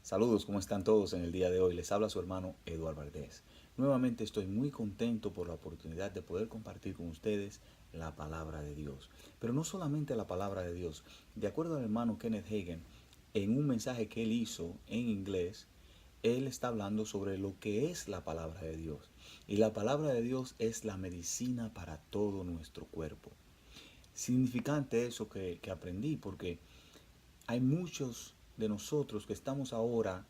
Saludos, ¿cómo están todos en el día de hoy? Les habla su hermano Eduardo Valdés. Nuevamente estoy muy contento por la oportunidad de poder compartir con ustedes la palabra de Dios. Pero no solamente la palabra de Dios. De acuerdo al hermano Kenneth Hagin, en un mensaje que él hizo en inglés, él está hablando sobre lo que es la palabra de Dios. Y la palabra de Dios es la medicina para todo nuestro cuerpo. Significante eso que aprendí, porque hay muchos de nosotros que estamos ahora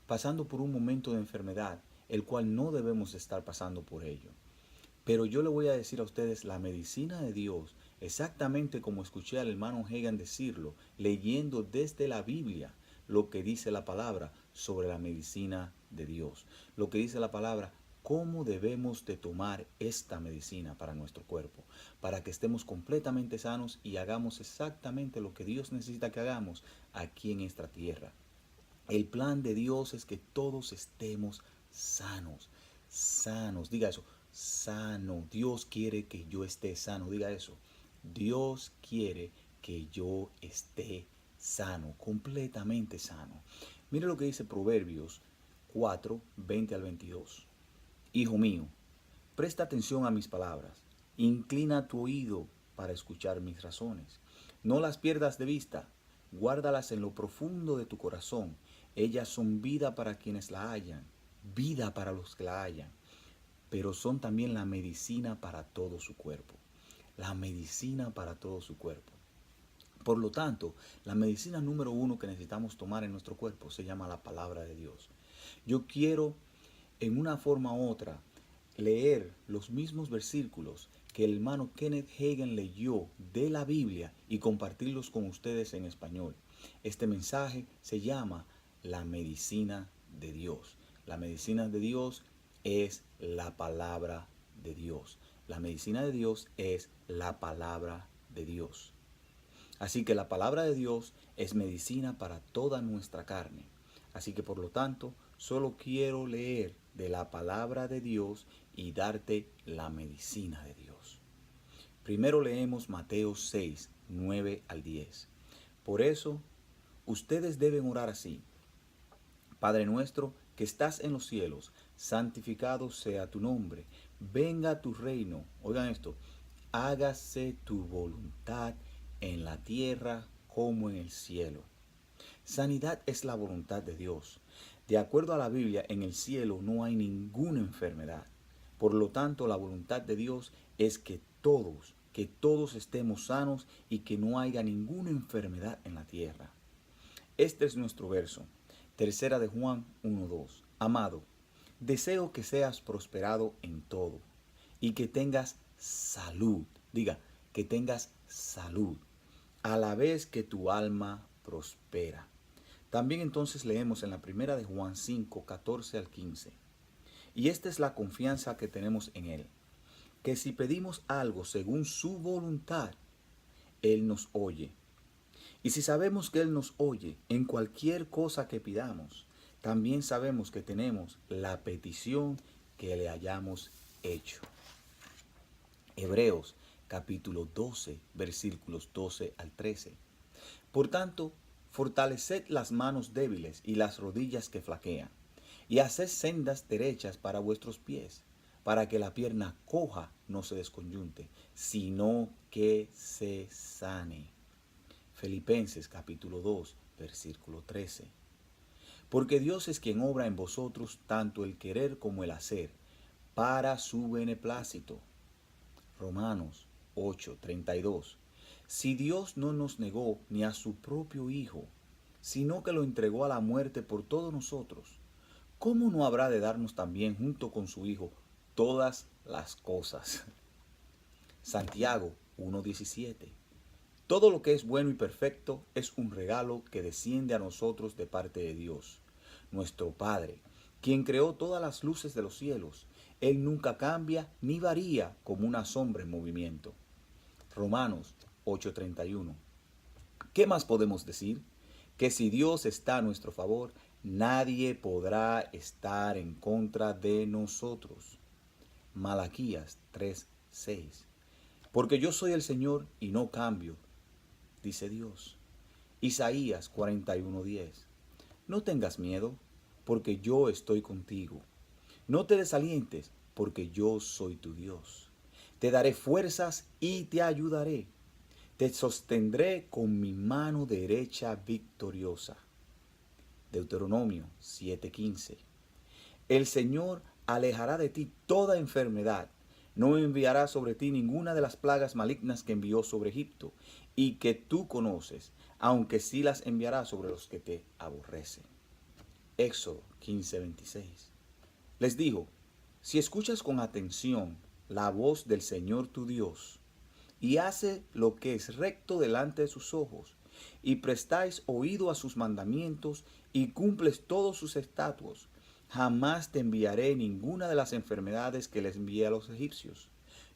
pasando por un momento de enfermedad, el cual no debemos estar pasando por ello. Pero yo le voy a decir a ustedes la medicina de Dios, exactamente como escuché al hermano Hagan decirlo, leyendo desde la Biblia lo que dice la palabra sobre la medicina de Dios. Lo que dice la palabra, cómo debemos de tomar esta medicina para nuestro cuerpo, para que estemos completamente sanos y hagamos exactamente lo que Dios necesita que hagamos aquí en esta tierra. El plan de Dios es que todos estemos sanos, sanos. Diga eso, sano. Dios quiere que yo esté sano. Diga eso. Dios quiere que yo esté sano, completamente sano. Mire lo que dice Proverbios 4, 20 al 22. Hijo mío, presta atención a mis palabras. Inclina tu oído para escuchar mis razones. No las pierdas de vista. Guárdalas en lo profundo de tu corazón. Ellas son vida para quienes la hallan, vida para los que la hallan, pero son también la medicina para todo su cuerpo. La medicina para todo su cuerpo. Por lo tanto, la medicina número uno que necesitamos tomar en nuestro cuerpo se llama la palabra de Dios. Yo quiero, en una forma u otra, leer los mismos versículos que el hermano Kenneth Hagin leyó de la Biblia y compartirlos con ustedes en español. Este mensaje se llama la medicina de Dios. La medicina de Dios es la palabra de Dios. La medicina de Dios es la palabra de Dios. Así que la palabra de Dios es medicina para toda nuestra carne. Así que por lo tanto, solo quiero leer de la palabra de Dios y darte la medicina de Dios. Primero leemos Mateo 6, 9 al 10. Por eso, ustedes deben orar así. Padre nuestro que estás en los cielos, santificado sea tu nombre. Venga tu reino. Oigan esto. Hágase tu voluntad en la tierra como en el cielo. Sanidad es la voluntad de Dios. De acuerdo a la Biblia, en el cielo no hay ninguna enfermedad. Por lo tanto, la voluntad de Dios es que todos estemos sanos y que no haya ninguna enfermedad en la tierra. Este es nuestro verso. Tercera de Juan 1:2. Amado, deseo que seas prosperado en todo y que tengas salud. Diga, que tengas salud, a la vez que tu alma prospera. También entonces leemos en la primera de Juan 5, 14 al 15. Y esta es la confianza que tenemos en Él, que si pedimos algo según su voluntad, Él nos oye. Y si sabemos que Él nos oye en cualquier cosa que pidamos, también sabemos que tenemos la petición que le hayamos hecho. Hebreos capítulo 12, versículos 12 al 13. Por tanto, fortaleced las manos débiles y las rodillas que flaquean, y haced sendas derechas para vuestros pies, para que la pierna coja no se desconyunte, sino que se sane. Filipenses capítulo 2, versículo 13. Porque Dios es quien obra en vosotros tanto el querer como el hacer, para su beneplácito. Romanos 8:32. Si Dios no nos negó ni a su propio Hijo, sino que lo entregó a la muerte por todos nosotros, ¿cómo no habrá de darnos también junto con su Hijo todas las cosas? Santiago 1:17. Todo lo que es bueno y perfecto es un regalo que desciende a nosotros de parte de Dios, nuestro Padre, quien creó todas las luces de los cielos. Él nunca cambia ni varía como una sombra en movimiento. Romanos 8:31. ¿Qué más podemos decir? Que si Dios está a nuestro favor, nadie podrá estar en contra de nosotros. Malaquías 3:6. Porque yo soy el Señor y no cambio, dice Dios. Isaías 41:10. No tengas miedo, porque yo estoy contigo. No te desalientes, porque yo soy tu Dios. Te daré fuerzas y te ayudaré. Te sostendré con mi mano derecha victoriosa. Deuteronomio 7:15. El Señor alejará de ti toda enfermedad. No enviará sobre ti ninguna de las plagas malignas que envió sobre Egipto y que tú conoces, aunque sí las enviará sobre los que te aborrecen. Éxodo 15:26. Les dijo, si escuchas con atención la voz del Señor tu Dios, y hace lo que es recto delante de sus ojos, y prestáis oído a sus mandamientos, y cumples todos sus estatutos, jamás te enviaré ninguna de las enfermedades que les envié a los egipcios.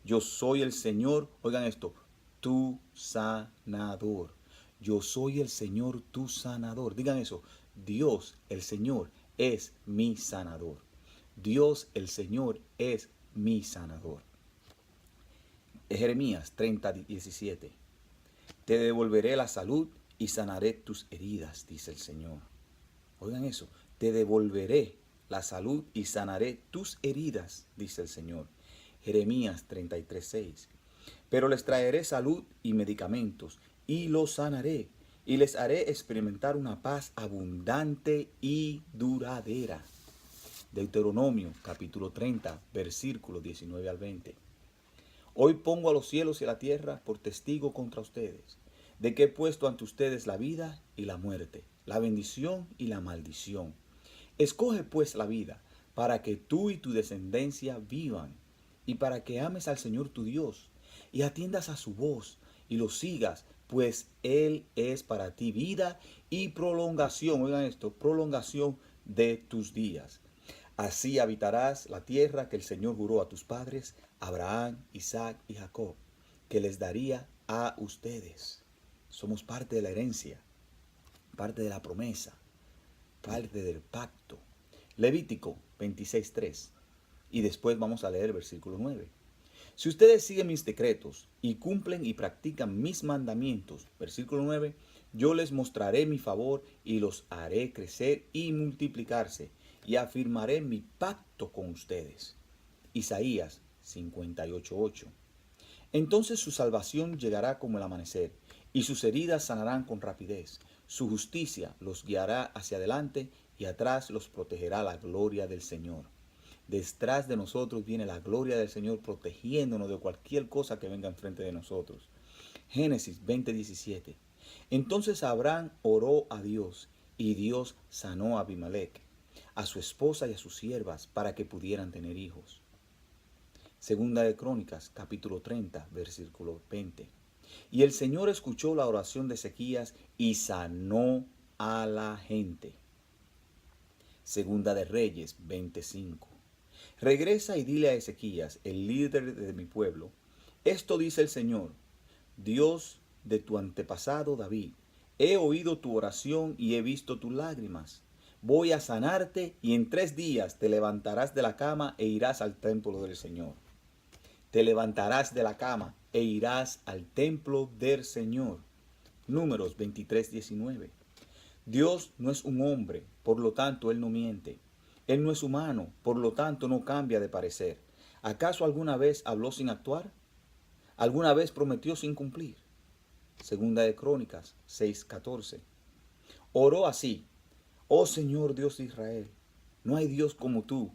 Yo soy el Señor, oigan esto, tu sanador. Yo soy el Señor, tu sanador. Digan eso, Dios, el Señor, es mi sanador. Dios, el Señor, es mi sanador. Jeremías 30:17. Te devolveré la salud y sanaré tus heridas, dice el Señor. Oigan eso, te devolveré la salud y sanaré tus heridas, dice el Señor. Jeremías 33:6. Pero les traeré salud y medicamentos y los sanaré y les haré experimentar una paz abundante y duradera. Deuteronomio capítulo 30, versículos 19 al 20. Hoy pongo a los cielos y a la tierra por testigo contra ustedes, de que he puesto ante ustedes la vida y la muerte, la bendición y la maldición. Escoge pues la vida, para que tú y tu descendencia vivan, y para que ames al Señor tu Dios, y atiendas a su voz, y lo sigas, pues Él es para ti vida y prolongación, oigan esto, prolongación de tus días. Así habitarás la tierra que el Señor juró a tus padres, Abraham, Isaac y Jacob, que les daría a ustedes. Somos parte de la herencia, parte de la promesa, parte del pacto. Levítico 26:3. Y después vamos a leer el versículo 9. Si ustedes siguen mis decretos y cumplen y practican mis mandamientos, versículo 9, yo les mostraré mi favor y los haré crecer y multiplicarse, y afirmaré mi pacto con ustedes. Isaías 58:8. Entonces su salvación llegará como el amanecer, y sus heridas sanarán con rapidez. Su justicia los guiará hacia adelante, y atrás los protegerá la gloria del Señor. Detrás de nosotros viene la gloria del Señor protegiéndonos de cualquier cosa que venga enfrente de nosotros. Génesis 20:17. Entonces Abraham oró a Dios, y Dios sanó a Abimelec, a su esposa y a sus siervas, para que pudieran tener hijos. Segunda de Crónicas, capítulo 30, versículo 20. Y el Señor escuchó la oración de Ezequías y sanó a la gente. Segunda de Reyes 25. Regresa y dile a Ezequías, el líder de mi pueblo, esto dice el Señor, Dios de tu antepasado David, he oído tu oración y he visto tus lágrimas. Voy a sanarte y en 3 días te levantarás de la cama e irás al templo del Señor. Te levantarás de la cama e irás al templo del Señor. Números 23:19. Dios no es un hombre, por lo tanto Él no miente. Él no es humano, por lo tanto no cambia de parecer. ¿Acaso alguna vez habló sin actuar? ¿Alguna vez prometió sin cumplir? Segunda de Crónicas 6:14. Oró así, oh Señor Dios de Israel, no hay Dios como tú,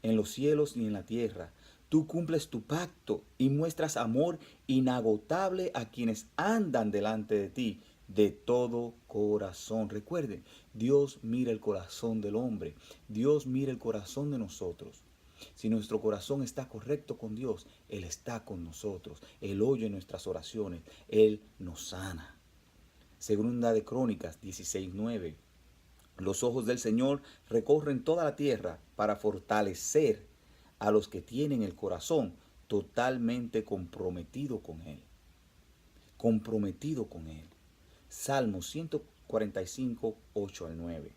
en los cielos ni en la tierra. Tú cumples tu pacto y muestras amor inagotable a quienes andan delante de ti de todo corazón. Recuerden, Dios mira el corazón del hombre. Dios mira el corazón de nosotros. Si nuestro corazón está correcto con Dios, Él está con nosotros. Él oye nuestras oraciones. Él nos sana. Segunda de Crónicas 16:9. Los ojos del Señor recorren toda la tierra para fortalecer a los que tienen el corazón totalmente comprometido con Él. Comprometido con Él. Salmo 145, 8 al 9.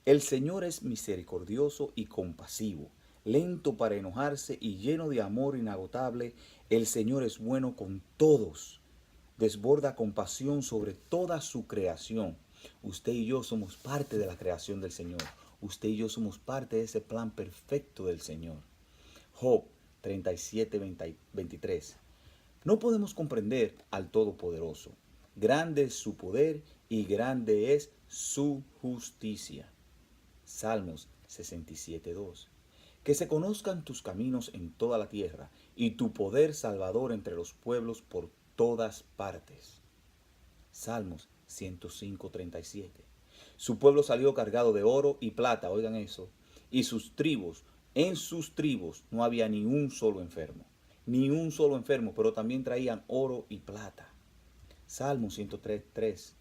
El Señor es misericordioso y compasivo, lento para enojarse y lleno de amor inagotable. El Señor es bueno con todos, desborda compasión sobre toda su creación. Usted y yo somos parte de la creación del Señor. Usted y yo somos parte de ese plan perfecto del Señor. Job 37, 23. No podemos comprender al Todopoderoso. Grande es su poder y grande es su justicia. Salmos 67, 2. Que se conozcan tus caminos en toda la tierra y tu poder salvador entre los pueblos por todas partes. Salmos 105, 37. Su pueblo salió cargado de oro y plata, oigan eso, y en sus tribus no había ni un solo enfermo. Ni un solo enfermo, pero también traían oro y plata. Salmo 103, 3.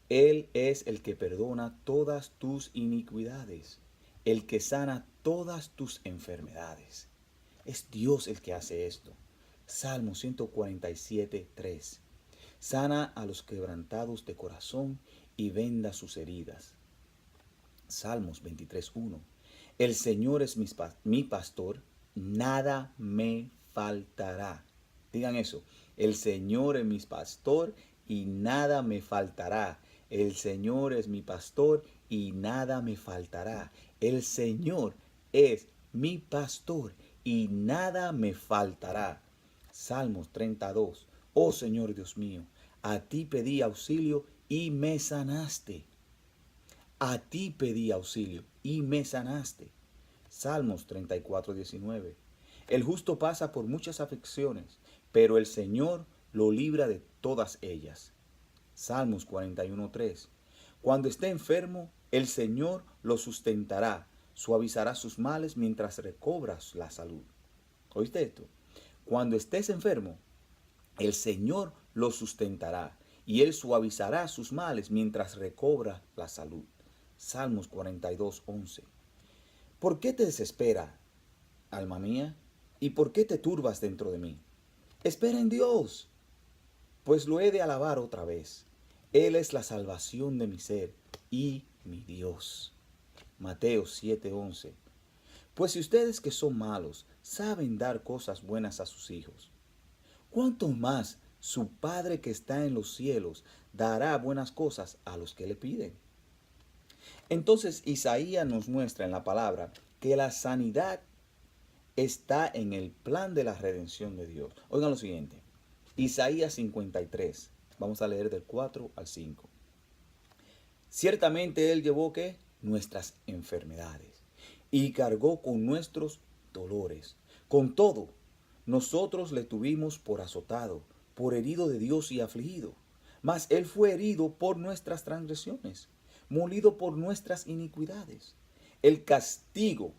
Él es el que perdona todas tus iniquidades, el que sana todas tus enfermedades. Es Dios el que hace esto. Salmo 147, 3. Sana a los quebrantados de corazón y venda sus heridas. Salmos 23, 1. El Señor es mi pastor, nada me faltará. Digan eso. El Señor es mi pastor y nada me faltará. El Señor es mi pastor y nada me faltará. El Señor es mi pastor y nada me faltará. Salmos 32. Oh Señor Dios mío, a ti pedí auxilio y me sanaste. A ti pedí auxilio y me sanaste. Salmos 34, 19. El justo pasa por muchas aflicciones, pero el Señor lo libra de todas ellas. Salmos 41, 3. Cuando esté enfermo, el Señor lo sustentará, suavizará sus males mientras recobras la salud. ¿Oíste esto? Cuando estés enfermo, el Señor lo sustentará y Él suavizará sus males mientras recobra la salud. Salmos 42, 11. ¿Por qué te desespera, alma mía? ¿Y por qué te turbas dentro de mí? Espera en Dios, pues lo he de alabar otra vez. Él es la salvación de mi ser y mi Dios. Mateo 7, 11. Pues si ustedes que son malos saben dar cosas buenas a sus hijos, ¿cuánto más su Padre que está en los cielos dará buenas cosas a los que le piden? Entonces Isaías nos muestra en la palabra que la sanidad está en el plan de la redención de Dios. Oigan lo siguiente. Isaías 53. Vamos a leer del 4 al 5. Ciertamente Él llevó ¿qué? Nuestras enfermedades y cargó con nuestros dolores. Con todo, nosotros le tuvimos por azotado, por herido de Dios y afligido. Mas Él fue herido por nuestras transgresiones, molido por nuestras iniquidades. El castigo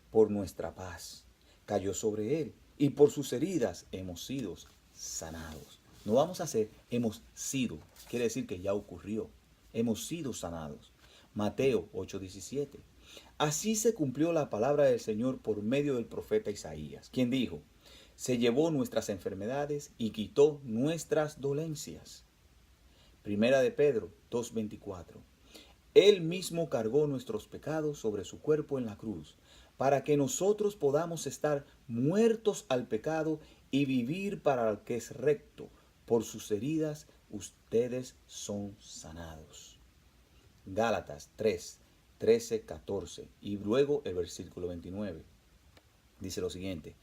por nuestra paz cayó sobre Él, y por sus heridas hemos sido sanados. No vamos a ser, hemos sido. Quiere decir que ya ocurrió. Hemos sido sanados. Mateo 8:17. Así se cumplió la palabra del Señor por medio del profeta Isaías, quien dijo: se llevó nuestras enfermedades y quitó nuestras dolencias. Primera de Pedro 2:24. Él mismo cargó nuestros pecados sobre su cuerpo en la cruz, para que nosotros podamos estar muertos al pecado y vivir para el que es recto. Por sus heridas ustedes son sanados. Gálatas 3, 13, 14. Y luego el versículo 29. Dice lo siguiente: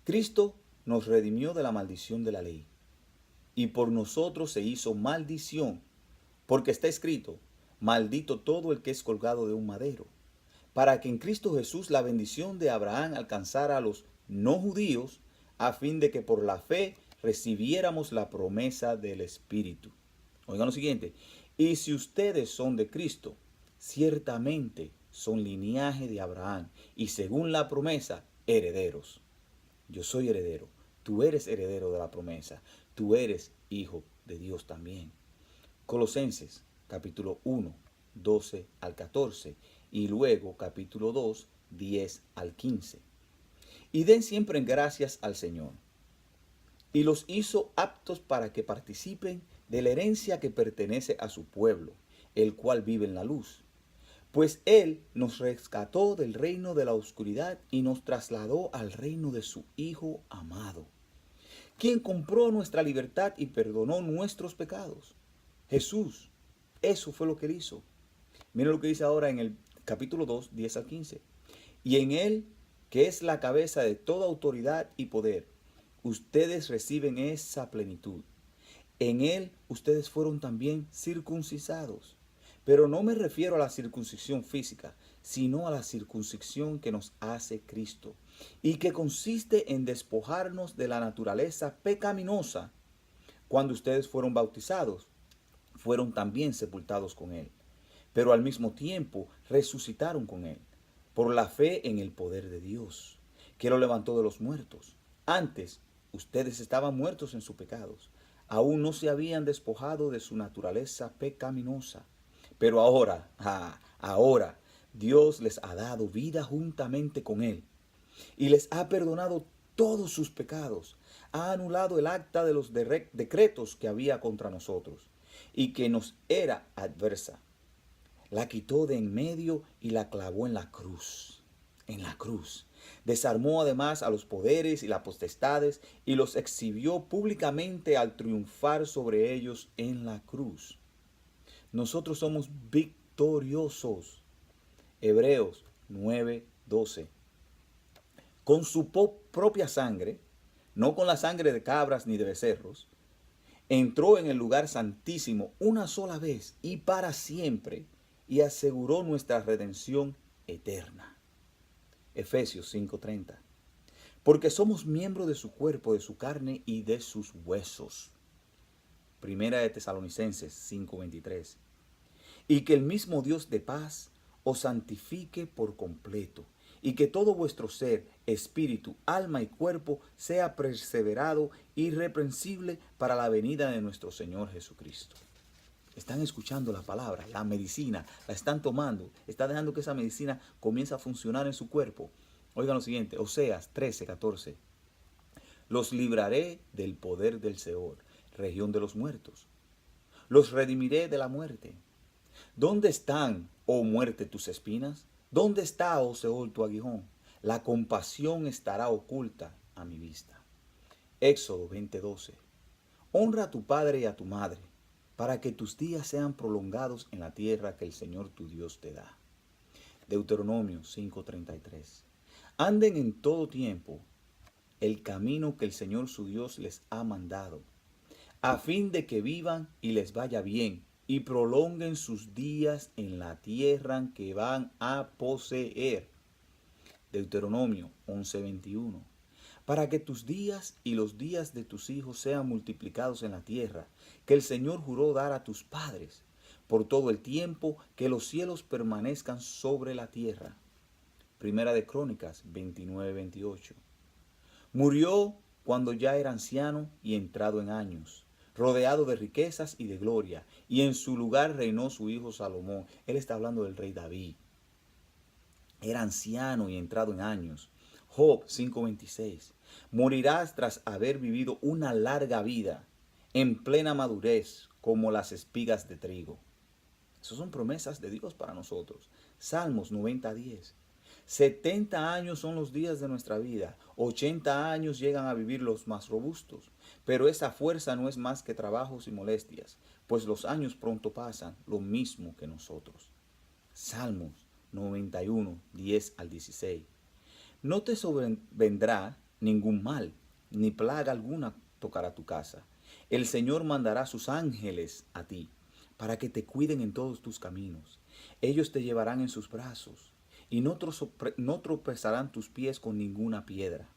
Cristo nos redimió de la maldición de la ley, y por nosotros se hizo maldición, porque está escrito: maldito todo el que es colgado de un madero, para que en Cristo Jesús la bendición de Abraham alcanzara a los no judíos, a fin de que por la fe recibiéramos la promesa del Espíritu. Oigan lo siguiente: y si ustedes son de Cristo, ciertamente son linaje de Abraham, y según la promesa, herederos. Yo soy heredero, tú eres heredero de la promesa, tú eres hijo de Dios también. Colosenses capítulo 1, 12 al 14, y luego capítulo 2, 10 al 15. Y den siempre gracias al Señor. Y los hizo aptos para que participen de la herencia que pertenece a su pueblo, el cual vive en la luz. Pues Él nos rescató del reino de la oscuridad y nos trasladó al reino de su Hijo amado, quien compró nuestra libertad y perdonó nuestros pecados. Jesús, eso fue lo que él hizo. Miren lo que dice ahora en el capítulo 2, 10 al 15. Y en él, que es la cabeza de toda autoridad y poder, ustedes reciben esa plenitud. En él ustedes fueron también circuncisados. Pero no me refiero a la circuncisión física, sino a la circuncisión que nos hace Cristo, y que consiste en despojarnos de la naturaleza pecaminosa. Cuando ustedes fueron bautizados, fueron también sepultados con él, pero al mismo tiempo resucitaron con él, por la fe en el poder de Dios, que lo levantó de los muertos. Antes, ustedes estaban muertos en sus pecados, aún no se habían despojado de su naturaleza pecaminosa. Pero ahora, Dios les ha dado vida juntamente con él y les ha perdonado todos sus pecados. Ha anulado el acta de los decretos que había contra nosotros y que nos era adversa. La quitó de en medio y la clavó en la cruz. En la cruz. Desarmó además a los poderes y las potestades y los exhibió públicamente al triunfar sobre ellos en la cruz. Nosotros somos victoriosos. Hebreos 9:12. Con su propia sangre, no con la sangre de cabras ni de becerros, entró en el lugar santísimo una sola vez y para siempre y aseguró nuestra redención eterna. Efesios 5:30. Porque somos miembros de su cuerpo, de su carne y de sus huesos. Primera de Tesalonicenses 5:23. Y que el mismo Dios de paz os santifique por completo, y que todo vuestro ser, espíritu, alma y cuerpo sea perseverado irreprensible para la venida de nuestro Señor Jesucristo. Están escuchando la palabra, la medicina, la están tomando, está dejando que esa medicina comience a funcionar en su cuerpo. Oigan lo siguiente, Oseas 13:14. Los libraré del poder del Seol, región de los muertos. Los redimiré de la muerte. ¿Dónde están, oh muerte, tus espinas? ¿Dónde está, oh Seol, tu aguijón? La compasión estará oculta a mi vista. Éxodo 20:12. Honra a tu padre y a tu madre, para que tus días sean prolongados en la tierra que el Señor tu Dios te da. Deuteronomio 5:33. Anden en todo tiempo el camino que el Señor su Dios les ha mandado, a fin de que vivan y les vaya bien, y prolonguen sus días en la tierra que van a poseer. Deuteronomio 11:21. Para que tus días y los días de tus hijos sean multiplicados en la tierra, que el Señor juró dar a tus padres, por todo el tiempo que los cielos permanezcan sobre la tierra. Primera de Crónicas 29:28. Murió cuando ya era anciano y entrado en años, rodeado de riquezas y de gloria, y en su lugar reinó su hijo Salomón. Él está hablando del rey David. Era anciano y entrado en años. Job 5:26. Morirás tras haber vivido una larga vida, en plena madurez, como las espigas de trigo. Esas son promesas de Dios para nosotros. Salmos 90:10. 70 años son los días de nuestra vida, 80 años llegan a vivir los más robustos, pero esa fuerza no es más que trabajos y molestias, pues los años pronto pasan, lo mismo que nosotros. Salmos 91:10-16. No te sobrevendrá ningún mal, ni plaga alguna tocará tu casa. El Señor mandará sus ángeles a ti, para que te cuiden en todos tus caminos. Ellos te llevarán en sus brazos, y no tropezarán tus pies con ninguna piedra.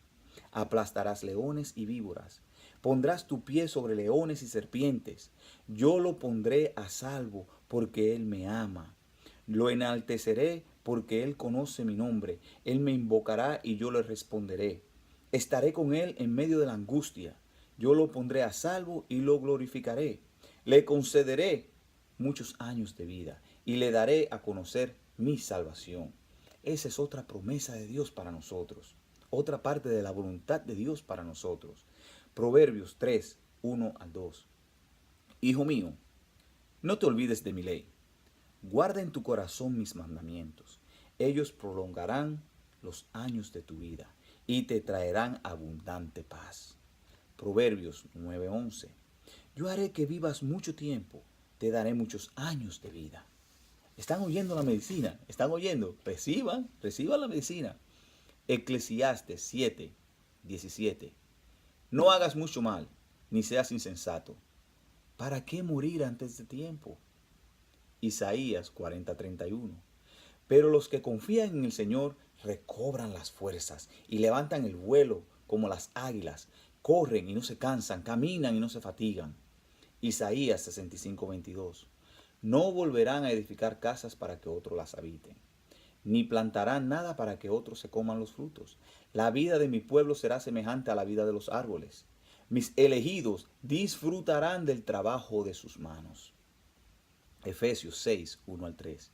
Aplastarás leones y víboras. Pondrás tu pie sobre leones y serpientes. Yo lo pondré a salvo, porque Él me ama. Lo enalteceré porque Él conoce mi nombre. Él me invocará y yo le responderé. Estaré con Él en medio de la angustia. Yo lo pondré a salvo y lo glorificaré. Le concederé muchos años de vida y le daré a conocer mi salvación. Esa es otra promesa de Dios para nosotros. Otra parte de la voluntad de Dios para nosotros. Proverbios 3:1-2. Hijo mío, no te olvides de mi ley. Guarda en tu corazón mis mandamientos. Ellos prolongarán los años de tu vida y te traerán abundante paz. Proverbios 9:11. Yo haré que vivas mucho tiempo, te daré muchos años de vida. ¿Están oyendo la medicina? ¿Están oyendo? Reciban la medicina. Eclesiastes 7:17. No hagas mucho mal, ni seas insensato. ¿Para qué morir antes de tiempo? Isaías 40:31. Pero los que confían en el Señor recobran las fuerzas y levantan el vuelo como las águilas. Corren y no se cansan, caminan y no se fatigan. Isaías 65:22. No volverán a edificar casas para que otros las habiten, ni plantarán nada para que otros se coman los frutos. La vida de mi pueblo será semejante a la vida de los árboles. Mis elegidos disfrutarán del trabajo de sus manos. Efesios 6:1-3.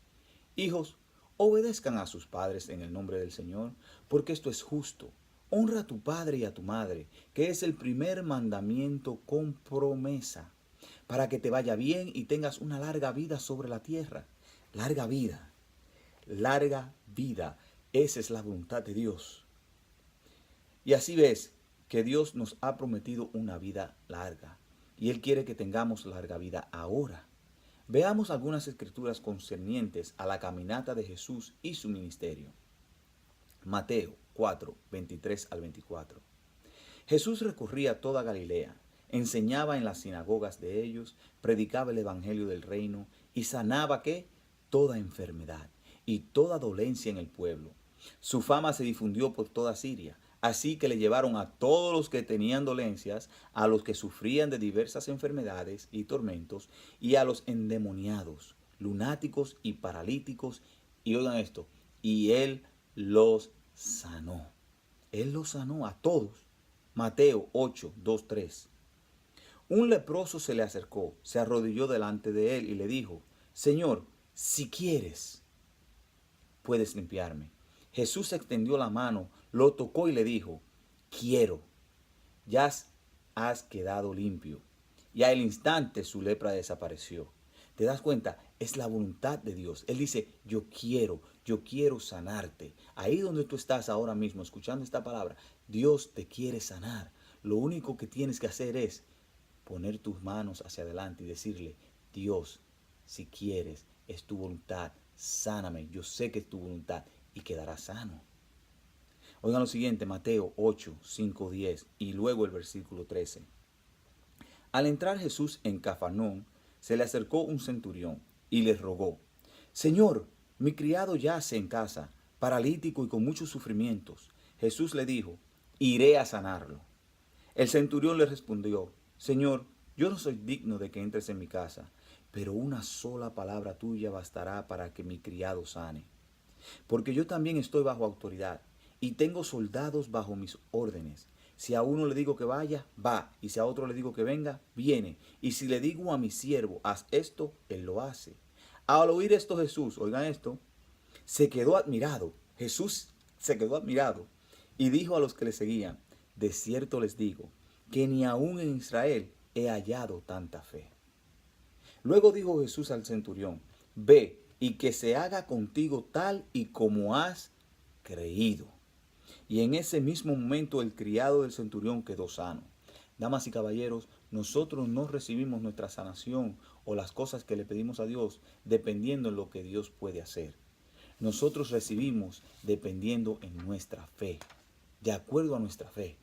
Hijos, obedezcan a sus padres en el nombre del Señor, porque esto es justo. Honra a tu padre y a tu madre, que es el primer mandamiento con promesa, para que te vaya bien y tengas una larga vida sobre la tierra. Larga vida, larga vida. Esa es la voluntad de Dios. Y así ves que Dios nos ha prometido una vida larga, y Él quiere que tengamos larga vida ahora. Veamos algunas escrituras concernientes a la caminata de Jesús y su ministerio. Mateo 4:23-24. Jesús recorría toda Galilea, enseñaba en las sinagogas de ellos, predicaba el evangelio del reino y sanaba ¿qué? Toda enfermedad y toda dolencia en el pueblo. Su fama se difundió por toda Siria, así que le llevaron a todos los que tenían dolencias, a los que sufrían de diversas enfermedades y tormentos, y a los endemoniados, lunáticos y paralíticos, y oigan esto, y Él los sanó. Él los sanó a todos. Mateo 8:2-3. Un leproso se le acercó, se arrodilló delante de él y le dijo: Señor, si quieres, puedes limpiarme. Jesús extendió la mano, lo tocó y le dijo: quiero, ya has quedado limpio. Y al instante su lepra desapareció. ¿Te das cuenta? Es la voluntad de Dios. Él dice: yo quiero sanarte. Ahí donde tú estás ahora mismo escuchando esta palabra, Dios te quiere sanar. Lo único que tienes que hacer es poner tus manos hacia adelante y decirle: Dios, si quieres, es tu voluntad, sáname. Yo sé que es tu voluntad y quedarás sano. Oigan lo siguiente, Mateo 8:5-10 y luego el versículo 13. Al entrar Jesús en Cafarnaúm, se le acercó un centurión y le rogó: Señor, mi criado yace en casa, paralítico y con muchos sufrimientos. Jesús le dijo: iré a sanarlo. El centurión le respondió: Señor, yo no soy digno de que entres en mi casa, pero una sola palabra tuya bastará para que mi criado sane. Porque yo también estoy bajo autoridad y tengo soldados bajo mis órdenes. Si a uno le digo que vaya, va, y si a otro le digo que venga, viene. Y si le digo a mi siervo, haz esto, él lo hace. Al oír esto Jesús, oigan esto, se quedó admirado. Jesús se quedó admirado y dijo a los que le seguían: de cierto les digo, que ni aún en Israel he hallado tanta fe. Luego dijo Jesús al centurión: ve, y que se haga contigo tal y como has creído. Y en ese mismo momento el criado del centurión quedó sano. Damas y caballeros, nosotros no recibimos nuestra sanación o las cosas que le pedimos a Dios dependiendo en lo que Dios puede hacer. Nosotros recibimos dependiendo en nuestra fe, de acuerdo a nuestra fe.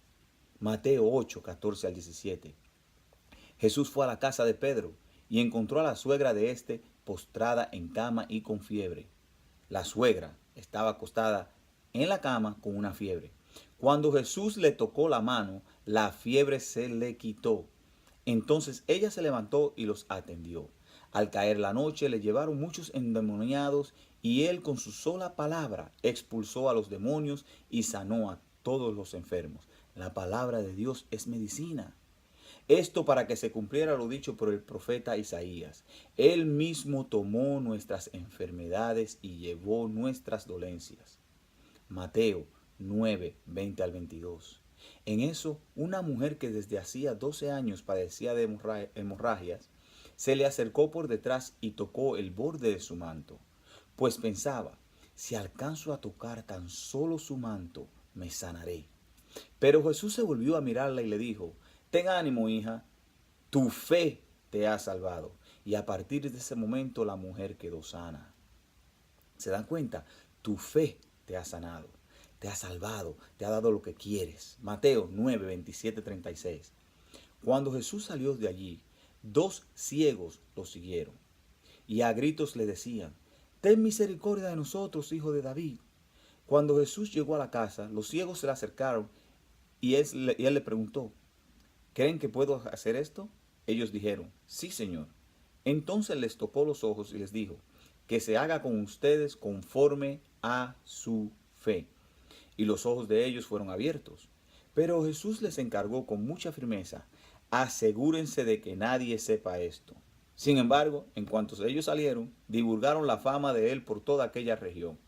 Mateo 8:14-17. Jesús fue a la casa de Pedro y encontró a la suegra de éste postrada en cama y con fiebre. La suegra estaba acostada en la cama con una fiebre. Cuando Jesús le tocó la mano, la fiebre se le quitó. Entonces ella se levantó y los atendió. Al caer la noche le llevaron muchos endemoniados y él con su sola palabra expulsó a los demonios y sanó a todos los enfermos. La palabra de Dios es medicina. Esto para que se cumpliera lo dicho por el profeta Isaías. Él mismo tomó nuestras enfermedades y llevó nuestras dolencias. Mateo 9:20-22. En eso, una mujer que desde hacía 12 años padecía de hemorragias, se le acercó por detrás y tocó el borde de su manto, pues pensaba: si alcanzo a tocar tan solo su manto, me sanaré. Pero Jesús se volvió a mirarla y le dijo: ten ánimo, hija, tu fe te ha salvado. y a partir de ese momento la mujer quedó sana. ¿Se dan cuenta? Tu fe te ha sanado, te ha salvado, te ha dado lo que quieres. Mateo 9, 27, 36. Cuando Jesús salió de allí, 2 ciegos lo siguieron y a gritos le decían: ten misericordia de nosotros, hijo de David. Cuando Jesús llegó a la casa, los ciegos se le acercaron y él le preguntó: ¿creen que puedo hacer esto? Ellos dijeron: sí, Señor. Entonces les tocó los ojos y les dijo: que se haga con ustedes conforme a su fe. Y los ojos de ellos fueron abiertos. Pero Jesús les encargó con mucha firmeza: asegúrense de que nadie sepa esto. Sin embargo, en cuanto ellos salieron, divulgaron la fama de él por toda aquella región.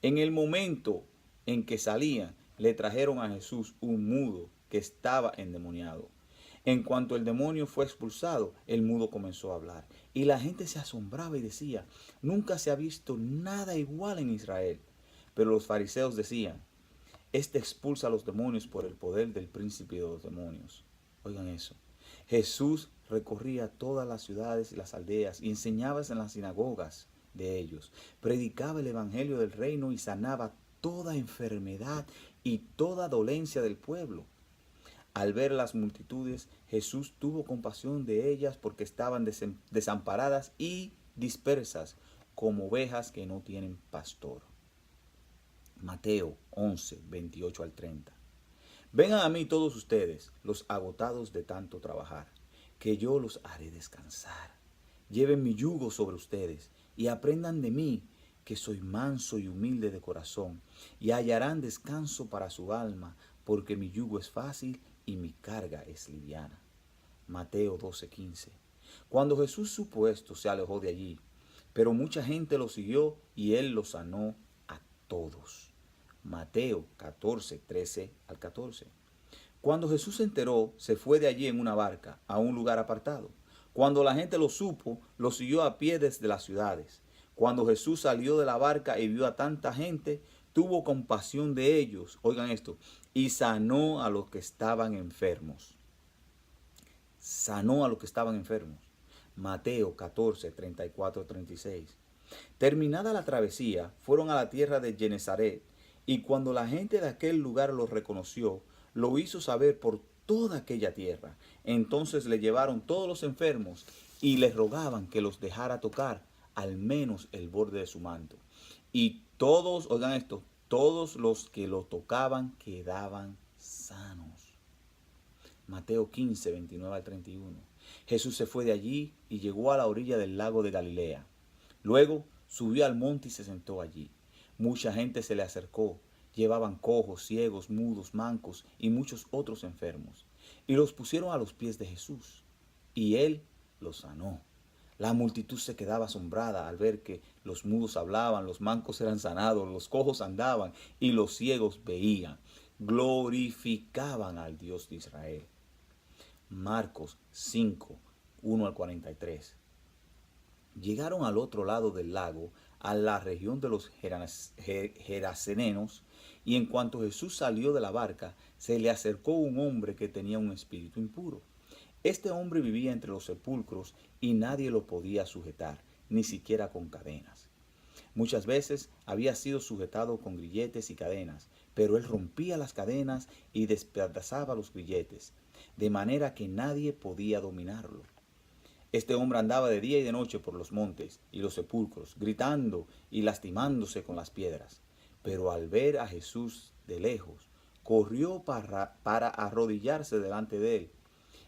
En el momento en que salían, le trajeron a Jesús un mudo que estaba endemoniado. En cuanto el demonio fue expulsado, el mudo comenzó a hablar. Y la gente se asombraba y decía: nunca se ha visto nada igual en Israel. Pero los fariseos decían: este expulsa a los demonios por el poder del príncipe de los demonios. Oigan eso. Jesús recorría todas las ciudades y las aldeas y enseñaba en las sinagogas de ellos. Predicaba el evangelio del reino y sanaba toda enfermedad y toda dolencia del pueblo. Al ver las multitudes, Jesús tuvo compasión de ellas porque estaban desamparadas y dispersas como ovejas que no tienen pastor. Mateo 11, 28 al 30. Vengan a mí todos ustedes, los agotados de tanto trabajar, que yo los haré descansar. Lleven mi yugo sobre ustedes y aprendan de mí, que soy manso y humilde de corazón, y hallarán descanso para su alma, porque mi yugo es fácil y mi carga es liviana. Mateo 12:15. Cuando Jesús supo esto, se alejó de allí, pero mucha gente lo siguió y él los sanó a todos. Mateo 14:13 al 14. Cuando Jesús se enteró, se fue de allí en una barca a un lugar apartado. Cuando la gente lo supo, lo siguió a pie desde las ciudades. Cuando Jesús salió de la barca y vio a tanta gente, tuvo compasión de ellos, oigan esto, y sanó a los que estaban enfermos. Sanó a los que estaban enfermos. Mateo 14, 34, 36. Terminada la travesía, fueron a la tierra de Genezaret, y cuando la gente de aquel lugar lo reconoció, lo hizo saber por toda aquella tierra. Entonces le llevaron todos los enfermos y les rogaban que los dejara tocar al menos el borde de su manto. Y todos, oigan esto, todos los que lo tocaban quedaban sanos. Mateo 15, 29 al 31. Jesús se fue de allí y llegó a la orilla del lago de Galilea. Luego subió al monte y se sentó allí. Mucha gente se le acercó. Llevaban cojos, ciegos, mudos, mancos y muchos otros enfermos. Y los pusieron a los pies de Jesús. Y él los sanó. La multitud se quedaba asombrada al ver que los mudos hablaban, los mancos eran sanados, los cojos andaban y los ciegos veían. Glorificaban al Dios de Israel. Marcos 5, 1 al 43. Llegaron al otro lado del lago, a la región de los Gerasenenos, y en cuanto Jesús salió de la barca, se le acercó un hombre que tenía un espíritu impuro. Este hombre vivía entre los sepulcros y nadie lo podía sujetar, ni siquiera con cadenas. Muchas veces había sido sujetado con grilletes y cadenas, pero él rompía las cadenas y despedazaba los grilletes, de manera que nadie podía dominarlo. Este hombre andaba de día y de noche por los montes y los sepulcros, gritando y lastimándose con las piedras. Pero al ver a Jesús de lejos, corrió para arrodillarse delante de él,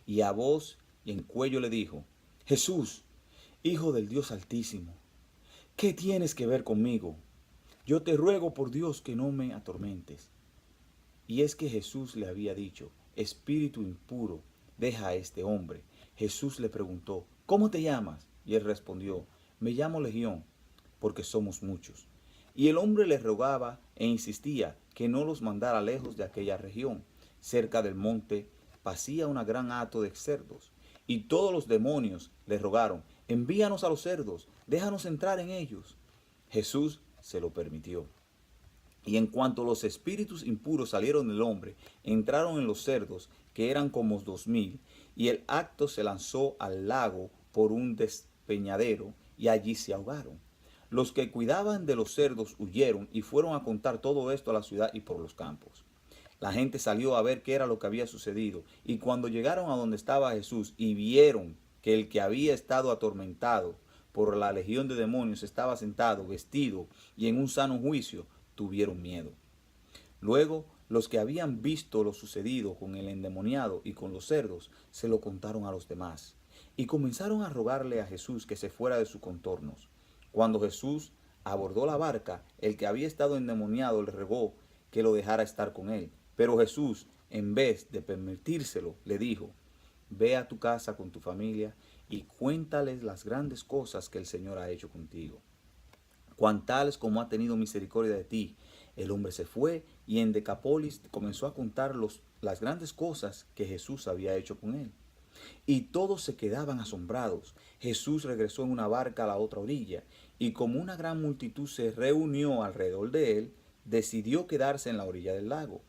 y a voz y en cuello le dijo: Jesús, Hijo del Dios Altísimo, ¿qué tienes que ver conmigo? Yo te ruego por Dios que no me atormentes. Y es que Jesús le había dicho: espíritu impuro, deja a este hombre. Jesús le preguntó: ¿cómo te llamas? Y él respondió: me llamo Legión, porque somos muchos. Y el hombre le rogaba e insistía que no los mandara lejos de aquella región. Cerca del monte pacía una gran hato de cerdos, y todos los demonios le rogaron: envíanos a los cerdos, déjanos entrar en ellos. Jesús se lo permitió. Y en cuanto los espíritus impuros salieron del hombre, entraron en los cerdos, que eran como 2000, y el hato se lanzó al lago por un despeñadero y allí se ahogaron. Los que cuidaban de los cerdos huyeron y fueron a contar todo esto a la ciudad y por los campos. La gente salió a ver qué era lo que había sucedido, y cuando llegaron a donde estaba Jesús y vieron que el que había estado atormentado por la legión de demonios estaba sentado, vestido y en un sano juicio, tuvieron miedo. Luego, los que habían visto lo sucedido con el endemoniado y con los cerdos, se lo contaron a los demás, y comenzaron a rogarle a Jesús que se fuera de sus contornos. Cuando Jesús abordó la barca, el que había estado endemoniado le rogó que lo dejara estar con él. Pero Jesús, en vez de permitírselo, le dijo: ve a tu casa con tu familia y cuéntales las grandes cosas que el Señor ha hecho contigo. Cuán tales como ha tenido misericordia de ti. El hombre se fue y en Decápolis comenzó a contar las grandes cosas que Jesús había hecho con él. Y todos se quedaban asombrados. Jesús regresó en una barca a la otra orilla, y como una gran multitud se reunió alrededor de él, decidió quedarse en la orilla del lago.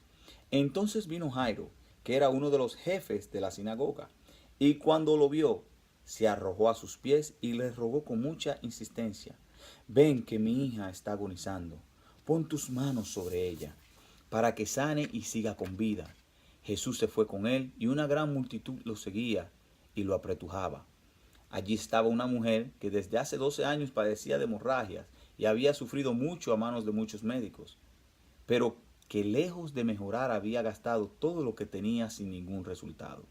Entonces vino Jairo, que era uno de los jefes de la sinagoga, y cuando lo vio, se arrojó a sus pies y le rogó con mucha insistencia: ven que mi hija está agonizando, pon tus manos sobre ella, para que sane y siga con vida. Jesús se fue con él, y una gran multitud lo seguía y lo apretujaba. Allí estaba una mujer que desde hace 12 años padecía de hemorragias y había sufrido mucho a manos de muchos médicos, pero que lejos de mejorar había gastado todo lo que tenía sin ningún resultado.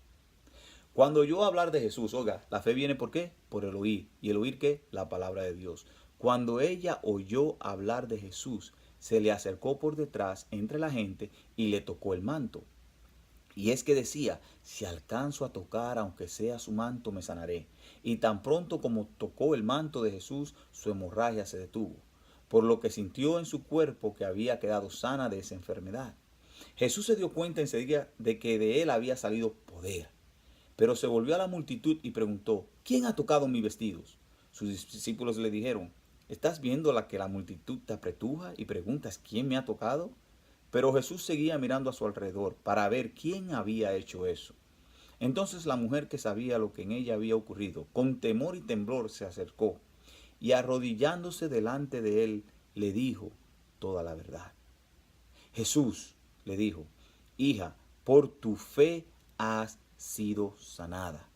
Cuando oyó hablar de Jesús, oiga, la fe viene ¿por qué? Por el oír. ¿Y el oír qué? La palabra de Dios. Cuando ella oyó hablar de Jesús, se le acercó por detrás entre la gente y le tocó el manto. Y es que decía: si alcanzo a tocar, aunque sea su manto, me sanaré. Y tan pronto como tocó el manto de Jesús, su hemorragia se detuvo, por lo que sintió en su cuerpo que había quedado sana de esa enfermedad. Jesús se dio cuenta enseguida de que de él había salido poder, pero se volvió a la multitud y preguntó: ¿quién ha tocado mis vestidos? Sus discípulos le dijeron: ¿estás viendo que la multitud te apretuja y preguntas quién me ha tocado? Pero Jesús seguía mirando a su alrededor para ver quién había hecho eso. Entonces la mujer, que sabía lo que en ella había ocurrido, con temor y temblor se acercó, y arrodillándose delante de él, le dijo toda la verdad. Jesús le dijo: hija, por tu fe has sido sanada.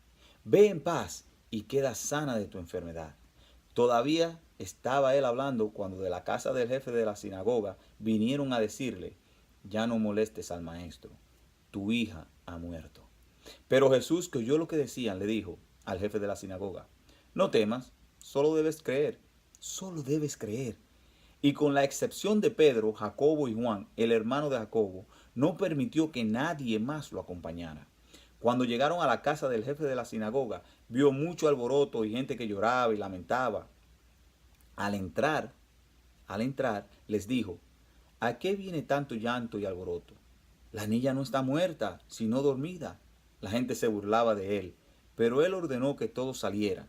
Ve en paz y queda sana de tu enfermedad. Todavía estaba él hablando cuando de la casa del jefe de la sinagoga vinieron a decirle: ya no molestes al maestro, tu hija ha muerto. Pero Jesús, que oyó lo que decían, le dijo al jefe de la sinagoga: no temas, solo debes creer, solo debes creer. Y con la excepción de Pedro, Jacobo y Juan, el hermano de Jacobo, no permitió que nadie más lo acompañara. Cuando llegaron a la casa del jefe de la sinagoga, vio mucho alboroto y gente que lloraba y lamentaba. Al entrar, les dijo: ¿a qué viene tanto llanto y alboroto? La niña no está muerta, sino dormida. La gente se burlaba de él, pero él ordenó que todos salieran.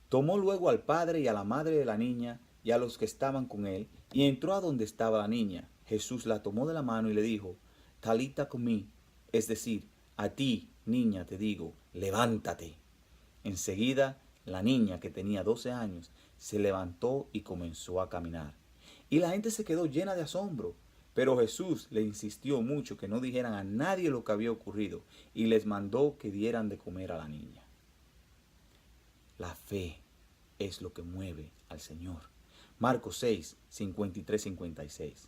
Tomó luego al padre y a la madre de la niña y a los que estaban con él, y entró a donde estaba la niña. Jesús la tomó de la mano y le dijo: Talita cumí, es decir, a ti, niña, te digo, levántate. Enseguida, la niña, que tenía 12 años, se levantó y comenzó a caminar. Y la gente se quedó llena de asombro. Pero Jesús le insistió mucho que no dijeran a nadie lo que había ocurrido, y les mandó que dieran de comer a la niña. La fe es lo que mueve al Señor. Marcos 6, 53-56.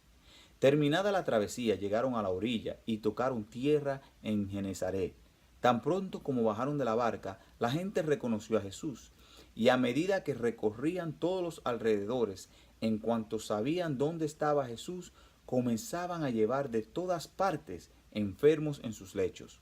Terminada la travesía, llegaron a la orilla y tocaron tierra en Genesaret. Tan pronto como bajaron de la barca, la gente reconoció a Jesús. Y a medida que recorrían todos los alrededores, en cuanto sabían dónde estaba Jesús, comenzaban a llevar de todas partes enfermos en sus lechos.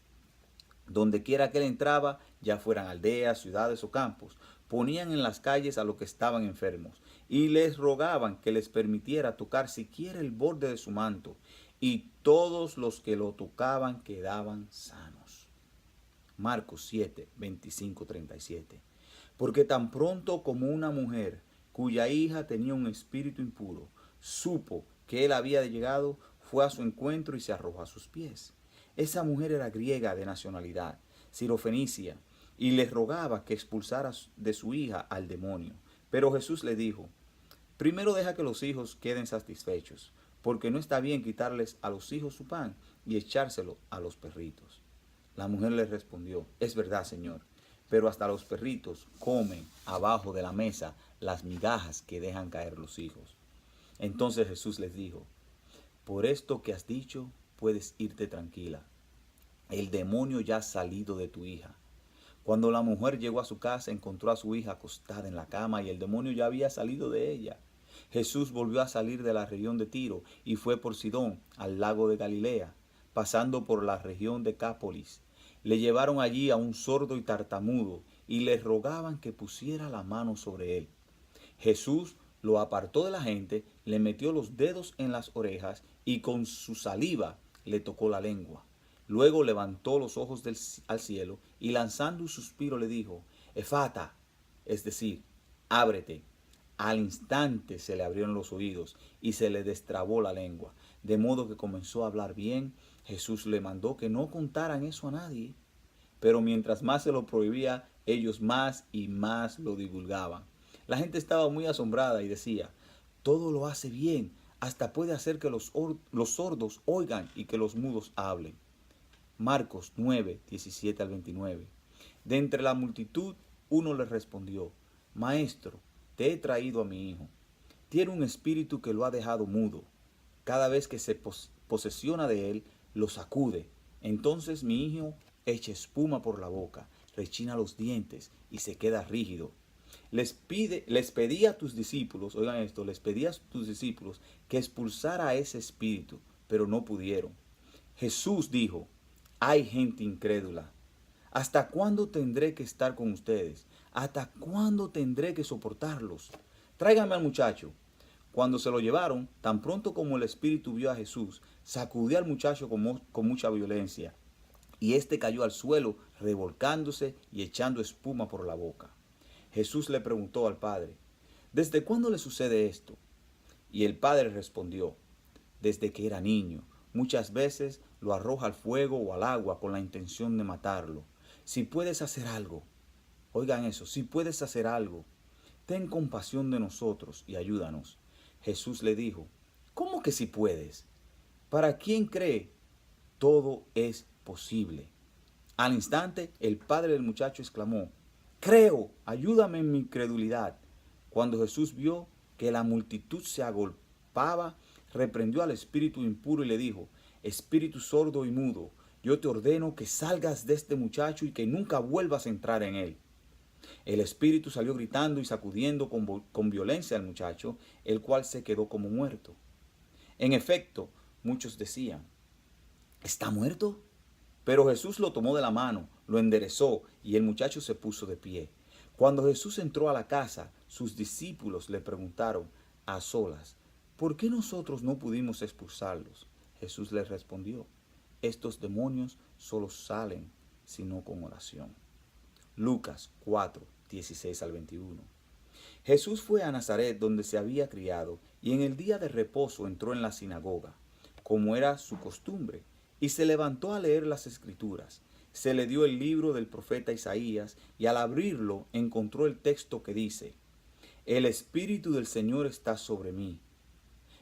Donde quiera que él entraba, ya fueran aldeas, ciudades o campos, ponían en las calles a los que estaban enfermos y les rogaban que les permitiera tocar siquiera el borde de su manto, y todos los que lo tocaban quedaban sanos. Marcos 7, 25-37. Porque tan pronto como una mujer cuya hija tenía un espíritu impuro supo que él había llegado, fue a su encuentro y se arrojó a sus pies. Esa mujer era griega de nacionalidad, sirofenicia, y le rogaba que expulsara de su hija al demonio. Pero Jesús le dijo: primero deja que los hijos queden satisfechos, porque no está bien quitarles a los hijos su pan y echárselo a los perritos. La mujer le respondió: es verdad, Señor, pero hasta los perritos comen abajo de la mesa las migajas que dejan caer los hijos. Entonces Jesús les dijo: por esto que has dicho, puedes irte tranquila. El demonio ya ha salido de tu hija. Cuando la mujer llegó a su casa, encontró a su hija acostada en la cama y el demonio ya había salido de ella. Jesús volvió a salir de la región de Tiro y fue por Sidón, al lago de Galilea, pasando por la región de Cápolis. Le llevaron allí a un sordo y tartamudo y le rogaban que pusiera la mano sobre él. Jesús lo apartó de la gente, le metió los dedos en las orejas y con su saliva le tocó la lengua. Luego levantó los ojos al cielo y lanzando un suspiro le dijo: Efata, es decir, ábrete. Al instante se le abrieron los oídos y se le destrabó la lengua, de modo que comenzó a hablar bien. Jesús le mandó que no contaran eso a nadie, pero mientras más se lo prohibía, ellos más y más lo divulgaban. La gente estaba muy asombrada y decía: todo lo hace bien, hasta puede hacer que los sordos oigan y que los mudos hablen. Marcos 9, 17 al 29. De entre la multitud, uno le respondió: Maestro, te he traído a mi hijo. Tiene un espíritu que lo ha dejado mudo. Cada vez que se posesiona de él, lo sacude. Entonces mi hijo echa espuma por la boca, rechina los dientes y se queda rígido. Les pedí a tus discípulos, oigan esto, les pedí a tus discípulos que expulsara a ese espíritu, pero no pudieron. Jesús dijo: hay gente incrédula. ¿Hasta cuándo tendré que estar con ustedes? ¿Hasta cuándo tendré que soportarlos? Tráiganme al muchacho. Cuando se lo llevaron, tan pronto como el espíritu vio a Jesús, sacudió al muchacho con mucha violencia, y éste cayó al suelo, revolcándose y echando espuma por la boca. Jesús le preguntó al padre: ¿desde cuándo le sucede esto? Y el padre respondió: desde que era niño. Muchas veces lo arroja al fuego o al agua con la intención de matarlo. Si puedes hacer algo, oigan eso, si puedes hacer algo, ten compasión de nosotros y ayúdanos. Jesús le dijo: ¿cómo que si puedes? Para quien cree, todo es posible. Al instante, el padre del muchacho exclamó: creo, ayúdame en mi incredulidad. Cuando Jesús vio que la multitud se agolpaba, reprendió al espíritu impuro y le dijo: espíritu sordo y mudo, yo te ordeno que salgas de este muchacho y que nunca vuelvas a entrar en él. El espíritu salió gritando y sacudiendo con violencia al muchacho, el cual se quedó como muerto. En efecto, muchos decían: ¿está muerto? Pero Jesús lo tomó de la mano, lo enderezó y el muchacho se puso de pie. Cuando Jesús entró a la casa, sus discípulos le preguntaron a solas: ¿por qué nosotros no pudimos expulsarlos? Jesús les respondió: estos demonios solo salen sino con oración. Lucas 4, 16 al 21. Jesús fue a Nazaret, donde se había criado, y en el día de reposo entró en la sinagoga, como era su costumbre, y se levantó a leer las Escrituras. Se le dio el libro del profeta Isaías, y al abrirlo encontró el texto que dice: el Espíritu del Señor está sobre mí.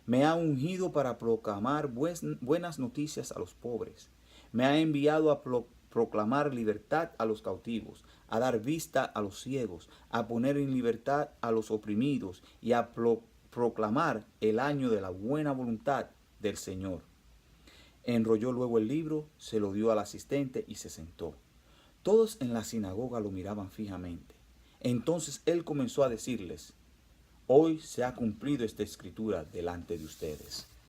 Me ha ungido para proclamar buenas noticias a los pobres. Me ha enviado a proclamar libertad a los cautivos, a dar vista a los ciegos, a poner en libertad a los oprimidos y a proclamar el año de la buena voluntad del Señor. Enrolló luego el libro, se lo dio al asistente y se sentó. Todos en la sinagoga lo miraban fijamente. Entonces él comenzó a decirles: hoy se ha cumplido esta escritura delante de ustedes.